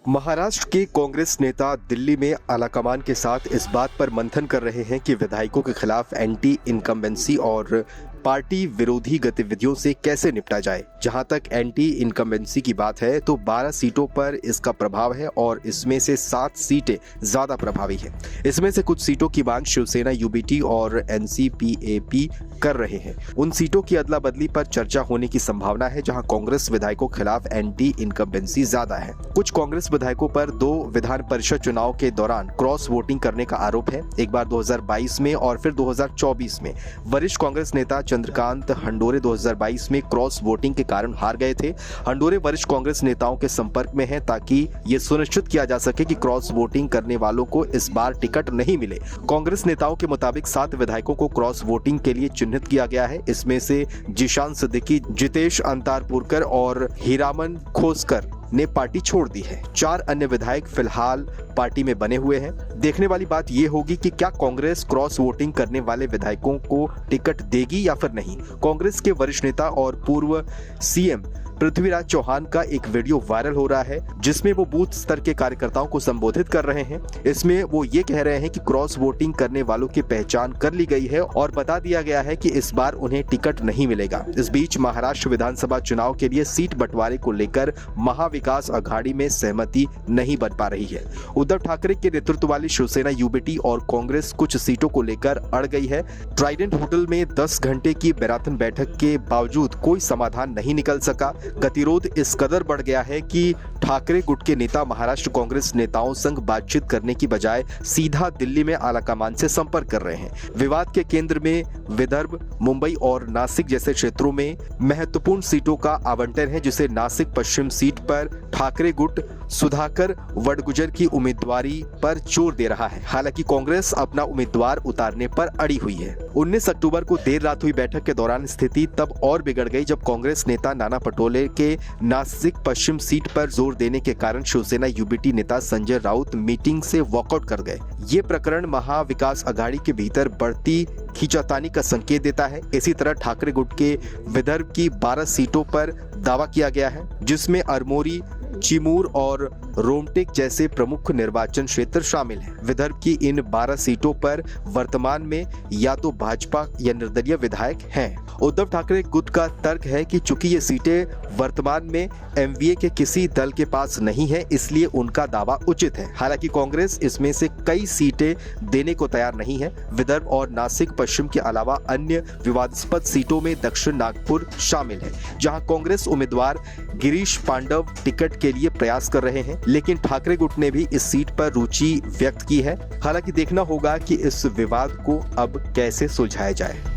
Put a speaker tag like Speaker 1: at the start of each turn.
Speaker 1: महाराष्ट्र के कांग्रेस नेता दिल्ली में आलाकमान के साथ इस बात पर मंथन कर रहे हैं कि विधायकों के खिलाफ एंटी इनकम्बेंसी और पार्टी विरोधी गतिविधियों से कैसे निपटा जाए। जहां तक एंटी इनकम्बेंसी की बात है तो 12 सीटों पर इसका प्रभाव है और इसमें से 7 सीटें ज्यादा प्रभावी हैं। इसमें से कुछ सीटों की मांग शिवसेना, यूबीटी और एनसीपीएपी कर रहे हैं। उन सीटों की अदला बदली पर चर्चा होने की संभावना है जहां कांग्रेस विधायकों के खिलाफ एंटी इनकम्बेंसी ज्यादा है। कुछ कांग्रेस विधायकों पर 2 विधान परिषद चुनाव के दौरान क्रॉस वोटिंग करने का आरोप है, एक बार 2022 में और फिर 2024 में। वरिष्ठ कांग्रेस नेता चंद्रकांत हंडोरे 2022 में क्रॉस वोटिंग के कारण हार गए थे। हंडोरे वरिष्ठ कांग्रेस नेताओं के संपर्क में हैं ताकि ये सुनिश्चित किया जा सके कि क्रॉस वोटिंग करने वालों को इस बार टिकट नहीं मिले। कांग्रेस नेताओं के मुताबिक 7 विधायकों को क्रॉस वोटिंग के लिए चिन्हित किया गया है। इसमें से जिशान सिद्दीकी, जितेश अंतारपुरकर और हीरामन खोसकर ने पार्टी छोड़ दी है। 4 अन्य विधायक फिलहाल पार्टी में बने हुए हैं। देखने वाली बात यह होगी कि क्या कांग्रेस क्रॉस वोटिंग करने वाले विधायकों को टिकट देगी या फिर नहीं। कांग्रेस के वरिष्ठ नेता और पूर्व सीएम पृथ्वीराज चौहान का एक वीडियो वायरल हो रहा है जिसमें वो बूथ स्तर के कार्यकर्ताओं को संबोधित कर रहे हैं। इसमें वो ये कह रहे हैं कि क्रॉस वोटिंग करने वालों की पहचान कर ली गई है और बता दिया गया है कि इस बार उन्हें टिकट नहीं मिलेगा। इस बीच महाराष्ट्र विधानसभा चुनाव के लिए सीट बंटवारे को लेकर महाविकास अघाड़ी में सहमति नहीं बन पा रही है। उद्धव ठाकरे के नेतृत्व वाली शिवसेना, यूबीटी और कांग्रेस कुछ सीटों को लेकर अड़ गई है। ट्राइडेंट होटल में 10 घंटे की मैराथन बैठक के बावजूद कोई समाधान नहीं निकल सका। गतिरोध इस कदर बढ़ गया है कि ठाकरे गुट के नेता महाराष्ट्र कांग्रेस नेताओं संग बातचीत करने की बजाय सीधा दिल्ली में आलाकमान से संपर्क कर रहे हैं। विवाद के केंद्र में विदर्भ, मुंबई और नासिक जैसे क्षेत्रों में महत्वपूर्ण सीटों का आवंटन है, जिसे नासिक पश्चिम सीट पर ठाकरे गुट सुधाकर वडगुजर की उम्मीदवारी पर जोर दे रहा है। हालांकि कांग्रेस अपना उम्मीदवार उतारने पर अड़ी हुई है। 19 अक्टूबर को देर रात हुई बैठक के दौरान स्थिति तब और बिगड़ गई जब कांग्रेस नेता नाना पटोले के नासिक पश्चिम सीट पर जोर देने के कारण शिवसेना, यूबीटी नेता संजय राउत मीटिंग से वॉकआउट कर गए। ये प्रकरण महाविकास अघाड़ी के भीतर बढ़ती खींचातानी का संकेत देता है। इसी तरह ठाकरे गुट के विदर्भ की 12 सीटों पर दावा किया गया है, जिसमें अरमोरी, चिमूर और रोमटेक जैसे प्रमुख निर्वाचन क्षेत्र शामिल हैं। विदर्भ की इन 12 सीटों पर वर्तमान में या तो भाजपा या निर्दलीय विधायक हैं। उद्धव ठाकरे गुट का तर्क है कि चूंकि ये सीटें वर्तमान में एमवीए के किसी दल के पास नहीं है, इसलिए उनका दावा उचित है। हालांकि कांग्रेस इसमें से कई सीटें देने को तैयार नहीं है। विदर्भ और नासिक पश्चिम के अलावा अन्य विवादास्पद सीटों में दक्षिण नागपुर शामिल है, जहां कांग्रेस उम्मीदवार गिरीश पांडव टिकट के लिए प्रयास कर रहे हैं, लेकिन ठाकरे गुट ने भी इस सीट पर रुचि व्यक्त की है। हालांकि देखना होगा कि इस विवाद को अब कैसे सुलझाया जाए।